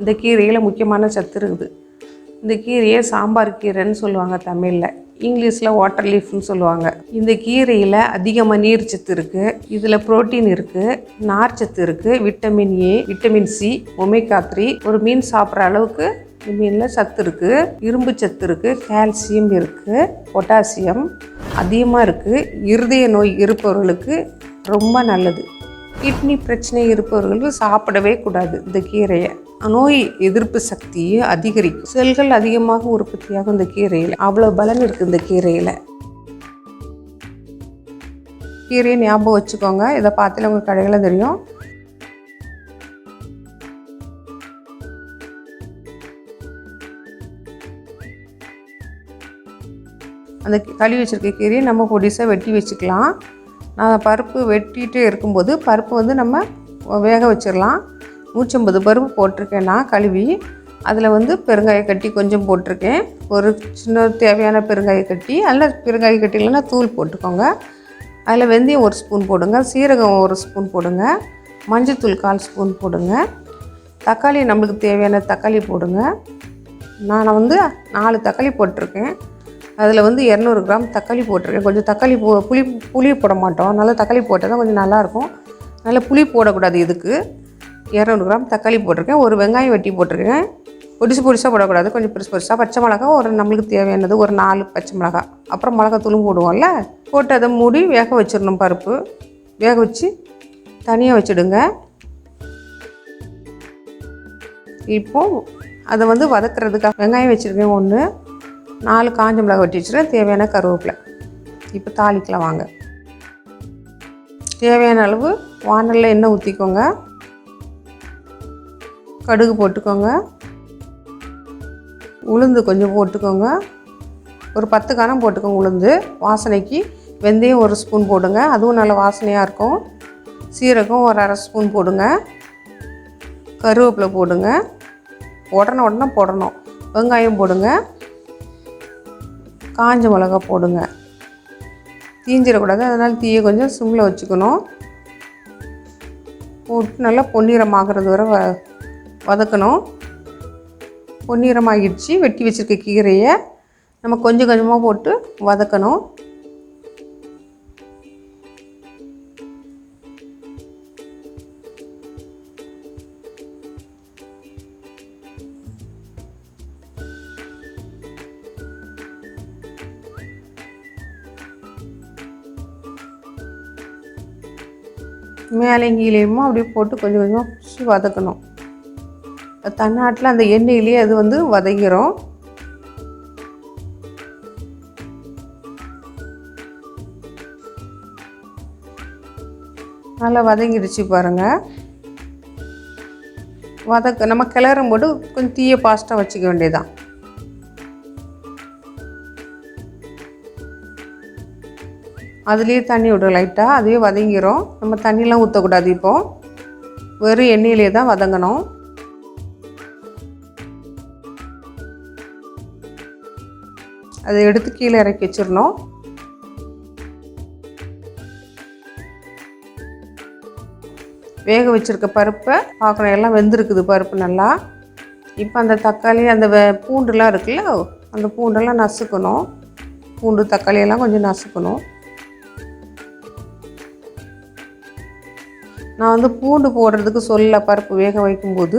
இந்த கீரையில் முக்கியமான சத்து இருக்குது. இந்த கீரையை சாம்பார் கீரைன்னு சொல்லுவாங்க தமிழில், இங்கிலீஷில் வாட்டர் லீஃப்னு சொல்லுவாங்க. இந்த கீரையில் அதிகமாக நீர் சத்து இருக்குது, இதில் புரோட்டீன் இருக்குது, நார் சத்து இருக்குது, vitamin A, vitamin C, omega 3. ஒரு மீன் சாப்பிட்ற அளவுக்கு இந்த மீனில் சத்து இருக்குது. இரும்பு சத்து இருக்குது, கால்சியம் இருக்குது, பொட்டாசியம் அதிகமாக இருக்குது. இருதய நோய் இருப்பவர்களுக்கு ரொம்ப நல்லது. கிட்னி பிரச்சனை இருப்பவர்களுக்கு சாப்பிடவே கூடாது இந்த கீரையை. நோய் எதிர்ப்பு சக்தியை அதிகரிக்கும். செல்கள் அதிகமாக உற்பத்தியாகும் இந்த கீரையில். அவ்வளோ பலன் இருக்குது இந்த கீரையில். கீரையை ஞாபகம் வச்சுக்கோங்க. இதை பார்த்தாலே உங்களுக்கு கடையில் தெரியும். அந்த கழுவி வச்சுருக்க கீரையை நம்ம பொடிசாக வெட்டி வச்சுக்கலாம். நான் பருப்பு வெட்டிகிட்டே இருக்கும்போது பருப்பு நம்ம வேக வச்சிடலாம். 150 பருப்பு போட்டிருக்கேன் நான் கழுவி. அதில் பெருங்காய கட்டி கொஞ்சம் போட்டிருக்கேன். ஒரு சின்ன தேவையான பெருங்காய கட்டி, அதில் பெருங்காய கட்டி இல்லைன்னா தூள் போட்டுக்கோங்க. அதில் வெந்தயம் 1 ஸ்பூன் போடுங்க, சீரகம் 1 ஸ்பூன் போடுங்க, மஞ்சத்தூள் 1/4 ஸ்பூன் போடுங்க, தக்காளி நம்மளுக்கு தேவையான தக்காளி போடுங்க. நான் 4 தக்காளி போட்டிருக்கேன். அதில் 200 கிராம் தக்காளி போட்டிருக்கேன். கொஞ்சம் தக்காளி புளி போட மாட்டோம், நல்லா தக்காளி போட்டால் தான் கொஞ்சம் நல்லாயிருக்கும். நல்லா புளி போடக்கூடாது. இதுக்கு 200 கிராம் தக்காளி போட்டிருக்கேன். ஒரு வெங்காயம் வெட்டி போட்டிருக்கேன். பொடிசாக போடக்கூடாது, கொஞ்சம் பெருசாக. பச்சை மிளகா நம்மளுக்கு தேவையானது ஒரு 4 பச்சை மிளகா. அப்புறம் மிளகாத்தூளும் போடுவோம்ல, போட்டு அதை மூடி வேக வச்சிடணும். பருப்பு வேக வச்சு தனியாக வச்சுடுங்க. இப்போது அதை வதக்கிறதுக்காக வெங்காயம் வச்சுருக்கேன் 1, 4 காஞ்ச மிளகா வெட்டி வச்சுருக்கேன், தேவையான கருவேப்பிலை. இப்போ தாளிக்கலாம் வாங்க. தேவையான அளவு வானலில் எண்ணெய் ஊற்றிக்கோங்க. கடுகு போட்டுக்கோங்க, உளுந்து கொஞ்சம் போட்டுக்கோங்க, ஒரு 10 கனம் போட்டுக்கோங்க உளுந்து. வாசனைக்கு வெந்தயம் 1 ஸ்பூன் போடுங்க, அதுவும் நல்ல வாசனையாக இருக்கும். சீரகம் ஒரு 1/2 ஸ்பூன் போடுங்க, கருவேப்பிலை போடுங்க, உடனே போடணும். வெங்காயம் போடுங்க, காஞ்ச மிளகா போடுங்க. தீஞ்சிடக்கூடாது, அதனால் தீயை கொஞ்சம் சிம்மில் வச்சுக்கணும். போட்டு நல்லா பொன்னிறமாகிறது வரை வதக்கணும். பொன்னிறமாகிடுச்சு. வெட்டி வச்சுருக்க கீரையை நம்ம கொஞ்சம் கொஞ்சமாக போட்டு வதக்கணும். மேலேயும் கீழேயுமா அப்படியே போட்டு கொஞ்சம் கொஞ்சமாக பிடிச்சி வதக்கணும். தன்னாட்டில் அந்த எண்ணெயிலேயே அது வதங்கிடும். நல்லா வதங்கிடுச்சு பாருங்கள். நம்ம கிளறும் போது கொஞ்சம் தீயை ஃபாஸ்ட்டாக வச்சுக்க வேண்டியதான். அதுலேயே தண்ணி விடும் லைட்டாக, அதுவே வதங்கிடும். நம்ம தண்ணிலாம் ஊற்றக்கூடாது. இப்போது வெறும் எண்ணெயிலே தான் வதங்கணும். அதை எடுத்து கீழே இறக்கி வச்சிடணும். வேக வச்சுருக்க பருப்பை பார்க்கணும், எல்லாம் வெந்திருக்குது பருப்பு நல்லா. இப்போ அந்த தக்காளி அந்த பூண்டுலாம் இருக்குல்ல, அந்த பூண்டெல்லாம் நசுக்கணும். பூண்டு தக்காளியெல்லாம் கொஞ்சம் நசுக்கணும். நான் பூண்டு போடுறதுக்கு சொல்ல, பருப்பு வேக வைக்கும்போது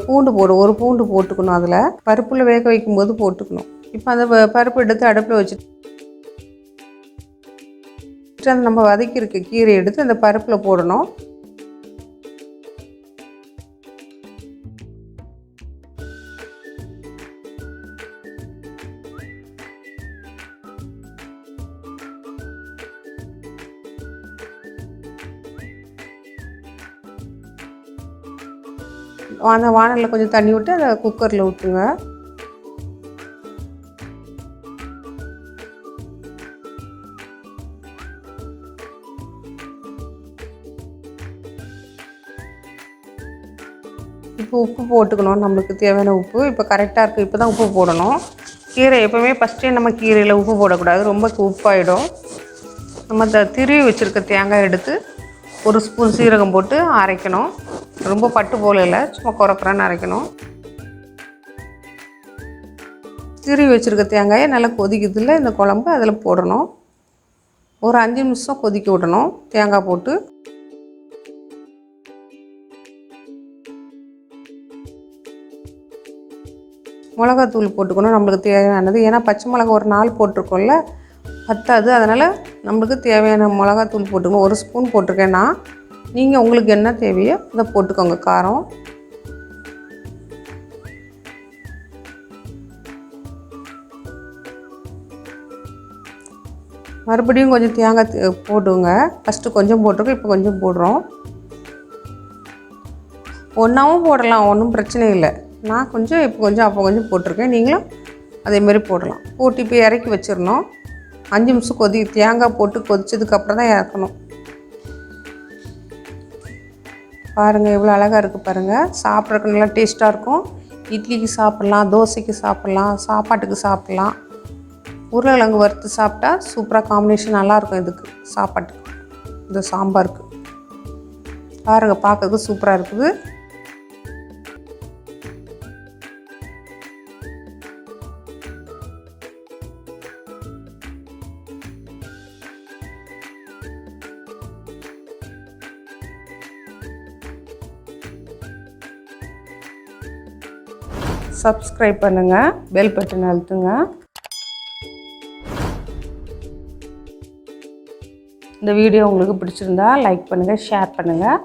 பூண்டு ஒரு பூண்டு போட்டுக்கணும். அதில் பருப்பில் வேக வைக்கும்போது போட்டுக்கணும். இப்போ அந்த பருப்பு எடுத்து அடுப்பில் வச்சுட்டு அந்த நம்ம வதக்கியிருக்க கீரை எடுத்து அந்த பருப்பில் போடணும். அந்த வானலில் கொஞ்சம் தண்ணி விட்டு அதை குக்கரில் ஊற்றுங்க. இப்போ உப்பு போட்டுக்கணும், நம்மளுக்கு தேவையான உப்பு. இப்போ கரெக்டாக இருக்குது. இப்போ தான் உப்பு போடணும். கீரை எப்போவுமே ஃபஸ்ட்டே நம்ம கீரையில் உப்பு போடக்கூடாது, ரொம்ப உப்பாயிடும். நம்ம திருவி வச்சுருக்க தேங்காய் எடுத்து 1 ஸ்பூன் சீரகம் போட்டு அரைக்கணும். ரொம்ப பட்டு போல இல்லை, சும்மா குறக்குறான்னு அரைக்கணும். திருவி வச்சுருக்க தேங்காயை நல்லா கொதிக்கிறதுல இந்த குழம்பு அதில் போடணும். ஒரு 5 நிமிஷம் கொதிக்க விடணும் தேங்காய் போட்டு. மிளகாத்தூள் போட்டுக்கணும் நம்மளுக்கு தேவையானது. ஏன்னா பச்சை மிளகா ஒரு 4 போட்டிருக்கோம்ல, பத்தாது. அதனால் நம்மளுக்கு தேவையான மிளகாத்தூள் போட்டுக்கணும். 1 ஸ்பூன் போட்டிருக்கேன்னா, நீங்கள் உங்களுக்கு என்ன தேவையோ அதை போட்டுக்கோங்க காரம். மறுபடியும் கொஞ்சம் தேங்காய் போடுங்க. ஃபஸ்ட்டு கொஞ்சம் போட்டிருக்கோம், இப்போ கொஞ்சம் போடுறோம். ஒன்றாவும் போடலாம், ஒன்றும் பிரச்சனை இல்லை. நான் கொஞ்சம் இப்போ கொஞ்சம் அப்போ கொஞ்சம் போட்டிருக்கேன். நீங்களும் அதேமாரி போடலாம். போட்டு இப்போ இறக்கி வச்சிடணும். 5 நிமிஷம் தேங்காய் போட்டு கொதிச்சதுக்கப்புறம் தான் இறக்கணும். பாருங்கள் எவ்வளோ அழகாக இருக்குது பாருங்கள். சாப்பிட்றதுக்கு நல்லா டேஸ்ட்டாக இருக்கும். இட்லிக்கு சாப்பிட்லாம், தோசைக்கு சாப்பிட்லாம், சாப்பாட்டுக்கு சாப்பிட்லாம். உருளைக்கிழங்கு வறுத்து சாப்பிட்டா சூப்பராக காம்பினேஷன் நல்லாயிருக்கும் இதுக்கு, சாப்பாட்டுக்கு, இந்த சாம்பாருக்கு. பாருங்கள் பார்க்கறதுக்கு சூப்பராக இருக்குது. சப்ஸ்கிரைப் பண்ணுங்கள், பெல் பட்டன் அழுத்துங்க. இந்த வீடியோ உங்களுக்கு பிடிச்சிருந்தா லைக் பண்ணுங்கள், ஷேர் பண்ணுங்கள்.